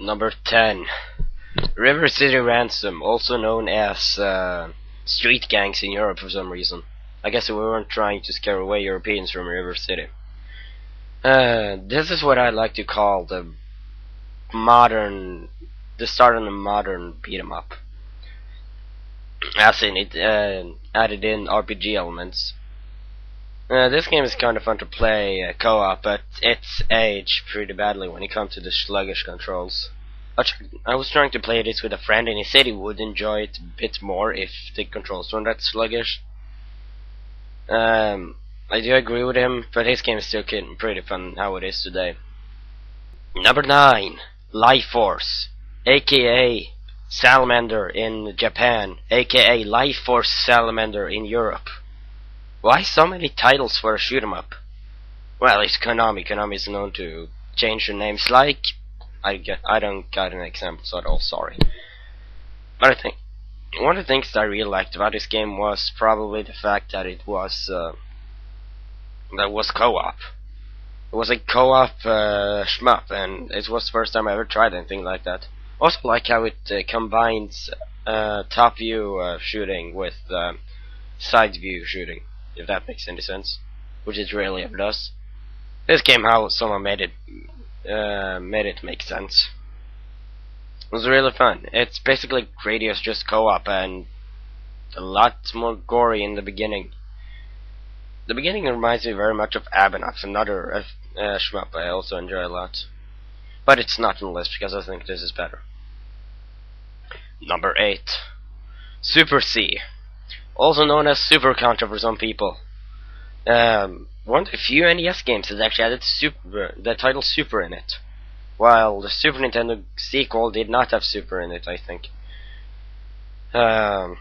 Number 10. River City Ransom, also known as street gangs in Europe for some reason. I guess we weren't trying to scare away Europeans from River City. This is what I like to call the start of the modern beat 'em up. As in, it added in RPG elements. This game is kind of fun to play co-op, but it's aged pretty badly when it comes to the sluggish controls. I was trying to play this with a friend, and he said he would enjoy it a bit more if the controls weren't that sluggish. I do agree with him, but his game is still pretty fun how it is today. Number 9, Life Force, aka Salamander in Japan, aka Life Force Salamander in Europe. Why so many titles for a shoot 'em up? Well, it's Konami. Konami is known to change their names like... I don't got an example at all, sorry. But I think one of the things that I really liked about this game was probably the fact that it was co-op. It was a co-op shmup, and it was the first time I ever tried anything like that. Also like how it combines top view shooting with side view shooting, if that makes any sense, which it rarely ever does. This game, how someone made it make sense. It was really fun. It's basically Gradius just co-op and a lot more gory in the beginning. The beginning reminds me very much of Abenox, another shmup I also enjoy a lot. But it's not on the list because I think this is better. Number 8. Super C, also known as Super Contra for some people. One of the few NES games that actually had the title Super in it, while the Super Nintendo sequel did not have Super in it, I think. I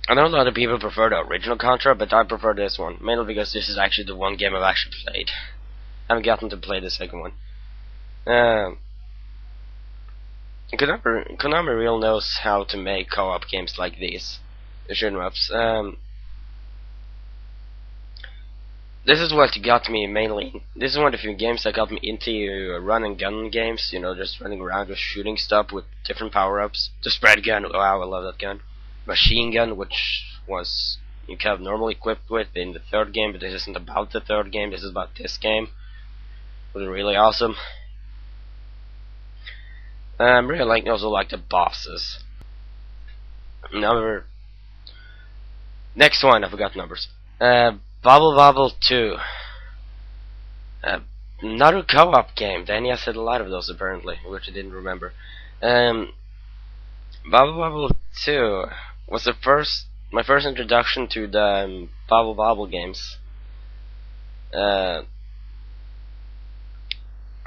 know a lot of people prefer the original Contra, but I prefer this one, mainly because this is actually the one game I've actually played. I haven't gotten to play the second one. Konami really knows how to make co-op games like these, the shoot 'em ups. This is what got me mainly. This is one of the few games that got me into run and gun games. You know, just running around just shooting stuff with different power-ups. The spread gun, wow, I love that gun. Machine gun, which was you kind of normally equipped with in the third game, but this isn't about the third game. This is about this game. It was really awesome. Really also like the bosses. Next one, I forgot numbers. Bobble Bobble 2. Another co-op game. The NES had a lot of those apparently, which I didn't remember. Bobble Bobble 2 was my first introduction to the Bobble Bobble games. I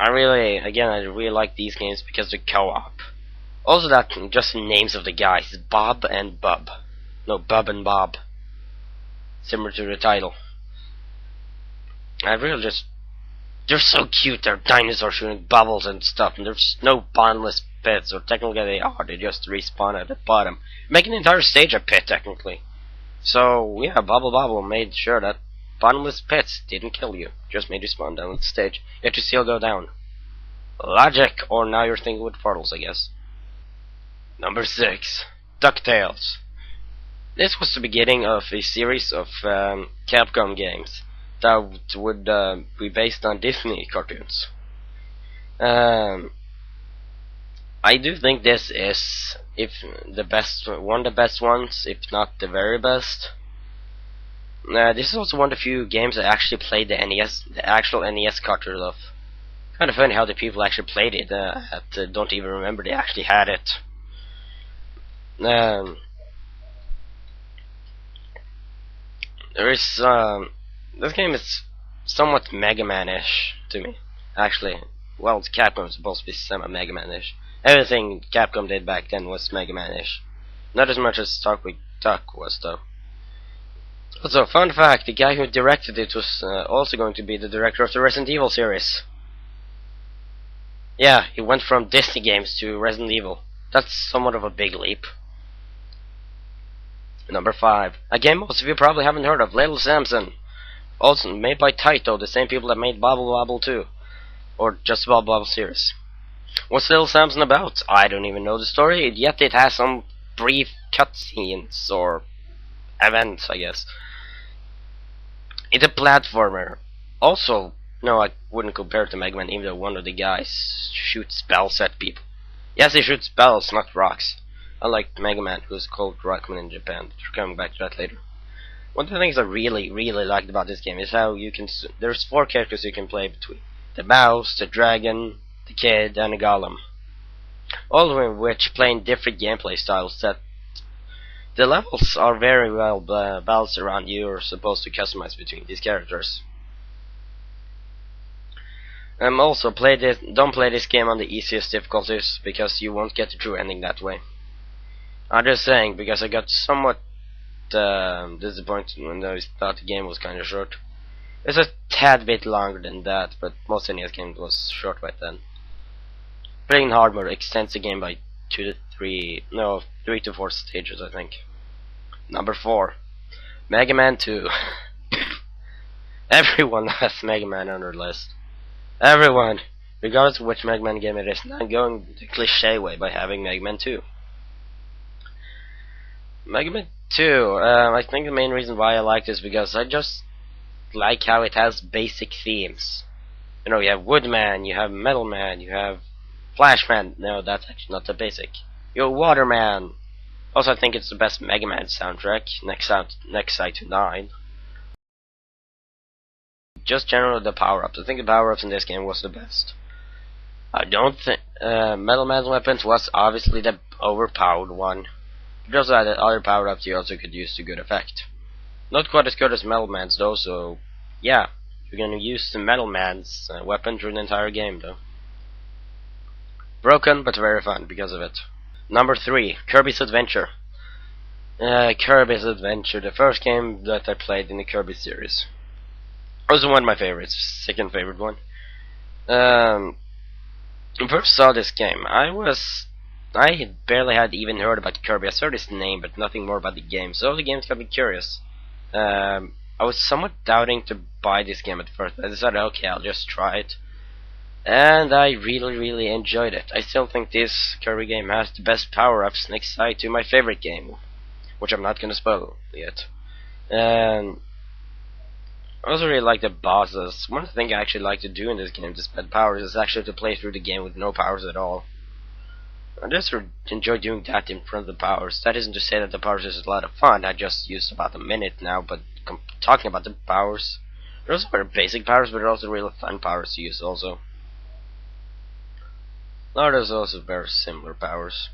really like these games because they're co-op. Also, that just names of the guys, Bob and Bub. No, Bub and Bob. Similar to the title. They're so cute. They're dinosaurs shooting bubbles and stuff, and there's no bottomless pits, or technically they are. They just respawn at the bottom, making the entire stage a pit technically. So yeah, Bobble Bobble made sure that bottomless pits didn't kill you, just made you spawn down the stage. You had to still go down. Logic, or now you're thinking with portals, I guess. Number 6, DuckTales. This was the beginning of a series of Capcom games that would be based on Disney cartoons. I do think this is one of the best ones, if not the very best. This is also one of the few games I actually played the actual NES cartridge of. Kind of funny how the people actually played it that don't even remember they actually had it. This game is somewhat Mega Man-ish to me, actually. Well, it's Capcom, it's supposed to be semi-Mega Man-ish. Everything Capcom did back then was Mega Man-ish. Not as much as Darkwing Duck was, though. Also, fun fact, the guy who directed it was also going to be the director of the Resident Evil series. Yeah, he went from Disney games to Resident Evil. That's somewhat of a big leap. Number 5. A game most of you probably haven't heard of, Little Samson. Also made by Taito, the same people that made Bobble Bobble 2. Or just Bobble Bobble series. What's Little Samson about? I don't even know the story, yet it has some brief cutscenes or events, I guess. It's a platformer. Also, no, I wouldn't compare it to Mega Man, even though one of the guys shoots spells at people. Yes, they shoot spells, not rocks. Unlike Mega Man, who's called Rockman in Japan. We're coming back to that later. One of the things I really liked about this game is how you can... There's 4 characters you can play between. The mouse, the dragon, the kid, and the golem. All of which play in different gameplay styles that... The levels are very well balanced around you are supposed to customize between these characters. Also, don't play this game on the easiest difficulties, because you won't get the true ending that way. I'm just saying, because I got somewhat disappointed when I thought the game was kind of short. It's a tad bit longer than that, but most NES games was short by then. Playing hard mode extends the game by 3 to 4 stages, I think. Number 4, Mega Man 2. Everyone has Mega Man on their list. Everyone, regardless of which Mega Man game it is. And I'm going the cliche way by having Mega Man 2. Mega Man 2, I think the main reason why I like this is because I just like how it has basic themes. You know, you have Woodman, you have Metal Man, you have Flashman. No, that's actually not the basic. You have Waterman. Also, I think it's the best Mega Man soundtrack, next to 9. Just generally the power-ups. I think the power-ups in this game was the best. I don't think Metal Man's weapons was obviously the overpowered one. But also had other power-ups you also could use to good effect. Not quite as good as Metal Man's though, so yeah, you're gonna use the Metal Man's weapon through the entire game though. Broken, but very fun because of it. Number 3, Kirby's Adventure. Kirby's Adventure, the first game that I played in the Kirby series. It was one of my favorites, second favorite one. When I first saw this game, I barely had even heard about Kirby. I saw his name, but nothing more about the game. So the game's got me curious. I was somewhat doubting to buy this game at first. I decided, okay, I'll just try it. And I really enjoyed it. I still think this Kirby game has the best power-ups next side to my favorite game, which I'm not gonna spoil yet. And I also really like the bosses. One thing I actually like to do in this game to spend powers is actually to play through the game with no powers at all. I just enjoy doing that in front of the powers. That isn't to say that the powers is a lot of fun. I just used about a minute now, but talking about the powers, they're also very basic powers, but they're also really fun powers to use also. Now there's also very similar powers.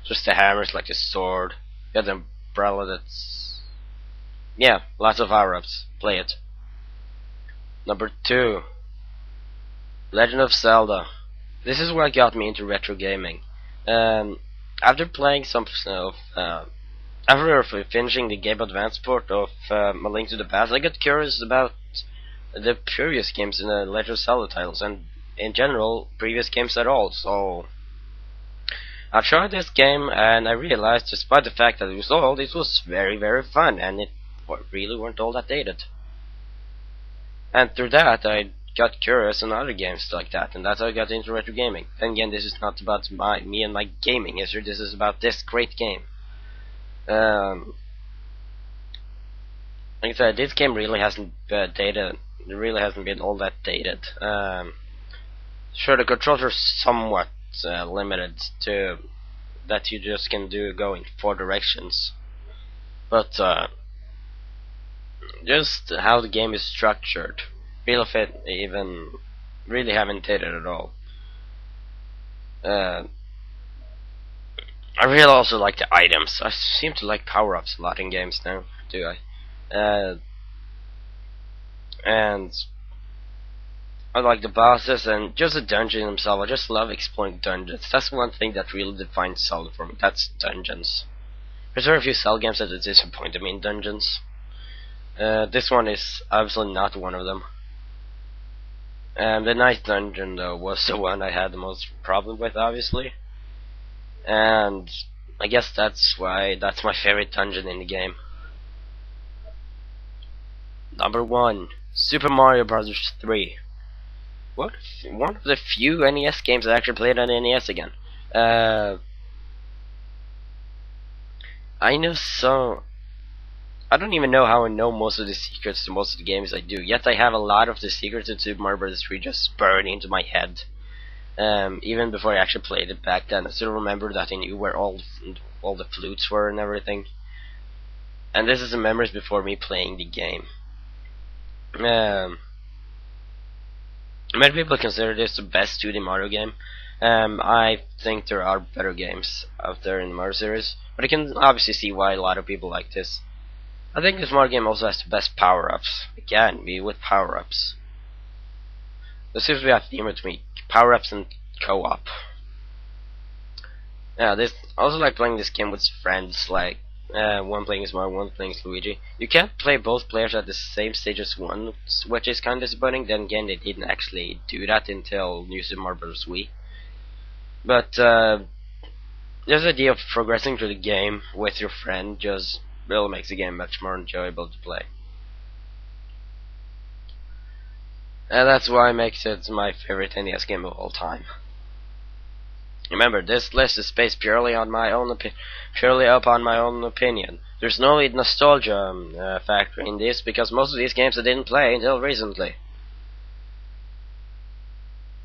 Just the hammers, like the sword. You got the umbrella that's... Yeah, lots of power-ups. Play it. Number 2, Legend of Zelda. This is what got me into retro gaming. After playing after finishing the Game Advance port of A Link to the Past, I got curious about the previous games in the Legend of Zelda titles, and in general, previous games at all. So I tried this game, and I realized, despite the fact that it was old, it was very fun, and it really weren't all that dated. And through that, I got curious on other games like that, and that's how I got into retro gaming. Then again, this is not about me and my gaming history. This is about this great game. Like I said, this game really hasn't dated. It really hasn't been all that dated. Sure, the controls are somewhat limited to that you just can go in 4 directions, but just how the game is structured, feel of it even really haven't dated at all. I really also like the items. I seem to like power-ups a lot in games now, do I? And I like the bosses and just the dungeon themselves. I just love exploring dungeons. That's one thing that really defines Zelda for me. That's dungeons. There's very few Zelda games that disappointed me in dungeons. This one is absolutely not one of them. The ninth dungeon, though, was the one I had the most problem with, obviously. And I guess that's why that's my favorite dungeon in the game. Number 1, Super Mario Bros. 3. one of the few NES games I actually played on NES again. I know so. I don't even know how I know most of the secrets to most of the games I do. Yet I have a lot of the secrets in Super Mario Bros. 3 just burned into my head. Even before I actually played it back then, I still remember that I knew where all the flutes were and everything. And this is the memories before me playing the game. Many people consider this the best 2D Mario game. I think there are better games out there in the Mario series, but I can obviously see why a lot of people like this. I think this Mario game also has the best power-ups. Again, me with power-ups. This seems to be a theme with me. Power-ups and co-op. Yeah, this I also like playing this game with friends, like one playing as Mario, one playing as Luigi. You can't play both players at the same stage as one, which is kind of disappointing. Then again, they didn't actually do that until New Super Mario Bros. Wii. But this idea of progressing through the game with your friend just really makes the game much more enjoyable to play. And that's why it makes it my favorite NES game of all time. Remember, this list is based purely on my own opinion. There's no nostalgia factor in this because most of these games I didn't play until recently.